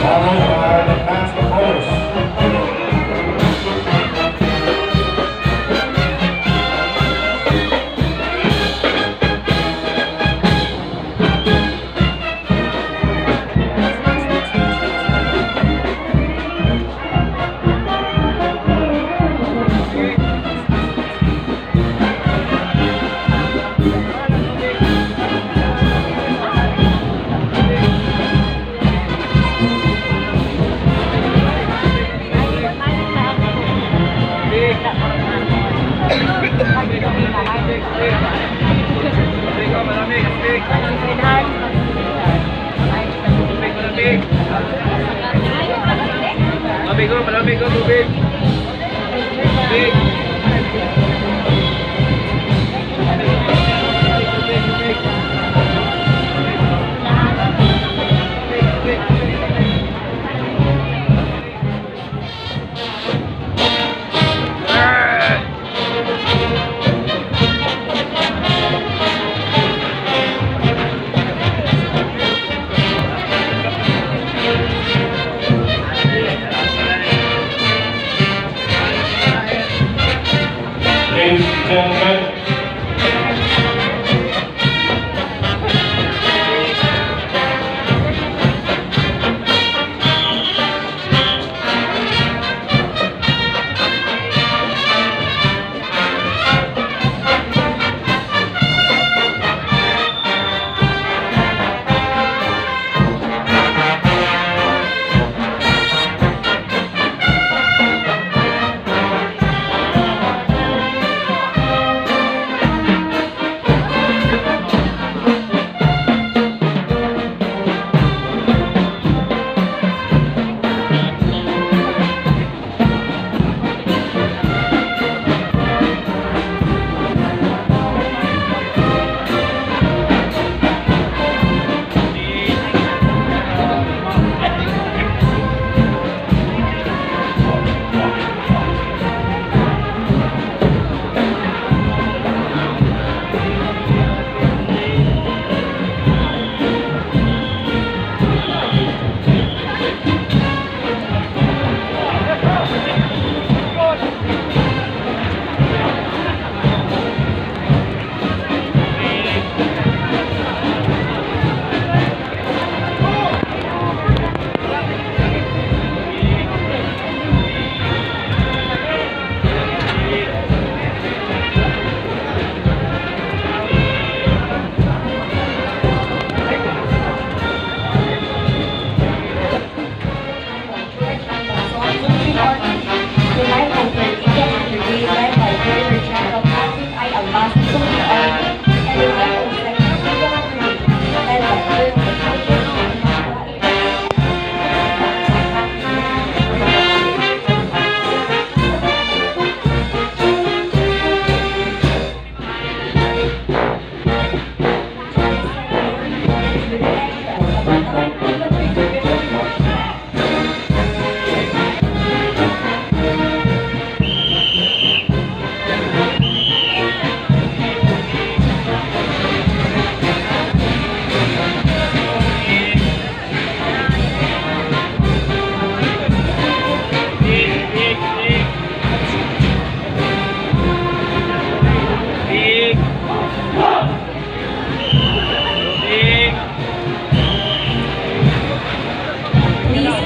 followed by the master horse. Malamig ko, tubig. Tubig. Ladies and gentlemen,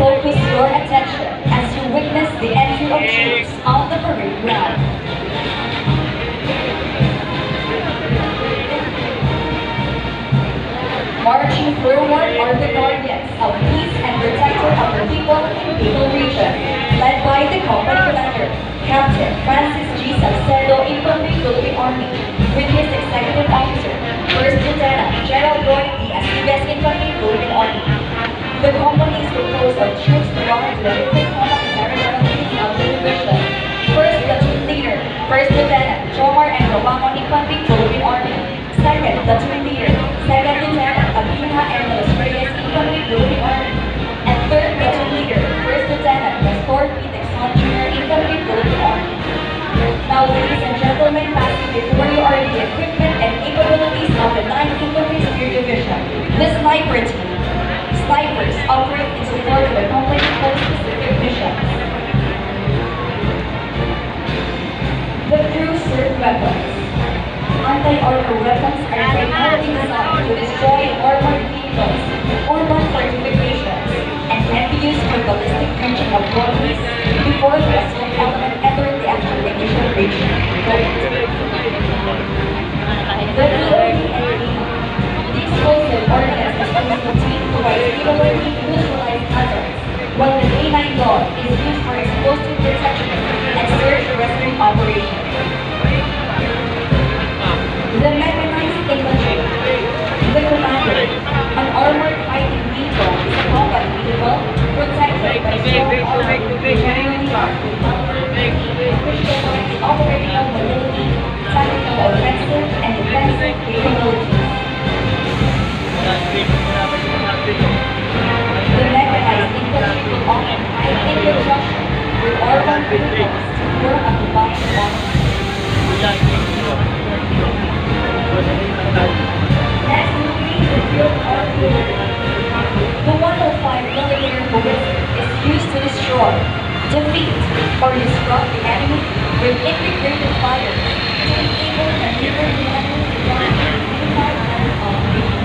focus your attention as you witness the entry of troops on the parade ground. Marching forward are the guardians of peace and protector of the people in Bicol region, led by the company commander, Captain Francis G. Salcedo, Infantry Philippine Army, with his executive officer, First Lieutenant General Roy D. Asibes, Infantry Philippine Army. The company is composed of troops belonging to the different command and territorial units of the division. First Platoon Leader, First Lieutenant Jomar and Romangon, Infantry Philippine Army. Second Platoon Leader, Second Lieutenant Abina and Los Reyes, Infantry Philippine Army. And third Platoon Leader, First Lieutenant Nestor P. Texon Jr., Infantry Philippine Army. Now, ladies and gentlemen, passing before you are the equipment and capabilities of the 9th Infantry Spear Division, the Sniper Team. Snipers operate in support of the of colonies before the assault element entered the actual initial region. The DOE the explosive ordnance is used to provide capability to neutralize hazards, while the A9 dog is used for explosive detection and search and rescue operations. The mechanized infantry. The commander, an armored fighting vehicle, is a combat vehicle protected by strong armor, generally armed with which combines operational mobility, tactical offensive, and defensive capabilities. The mechanized infantry will often fight in conjunction with armored vehicles to form a combined force. Next will be the field artillery. The 105mm ballistic is used to destroy, defeat, or disrupt the enemy with integrated fire to enable the maneuver the enemy to run unified and operation.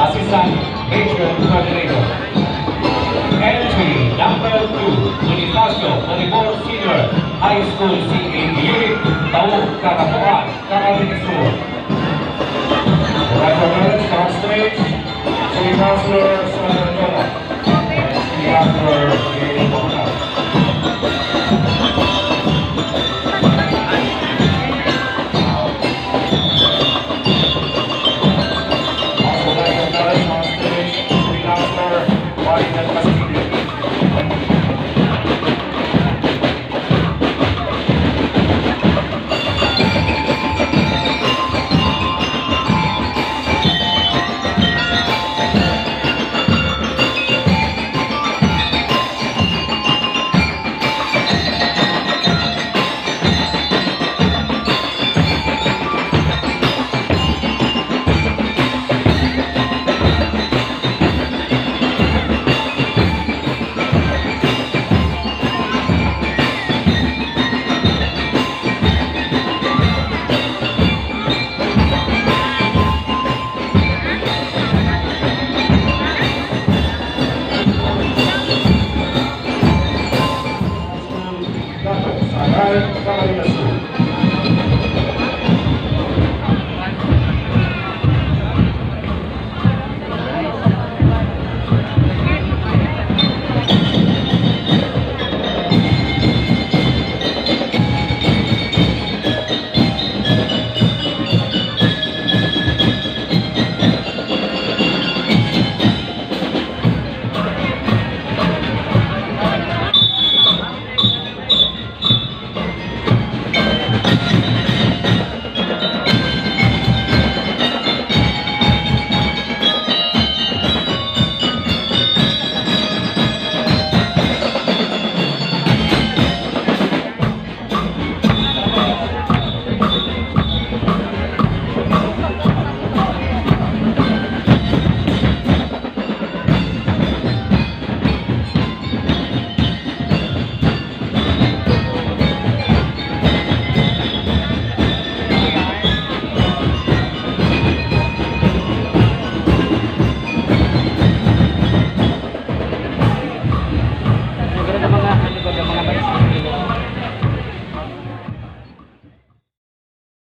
Assistant Major Coordinator. Entry number 2, Bonifacio Volleyball Senior High School C8 Unit, Taong Kakapuan, Camarines. Right orders on stage, City Councilor Senator Naga.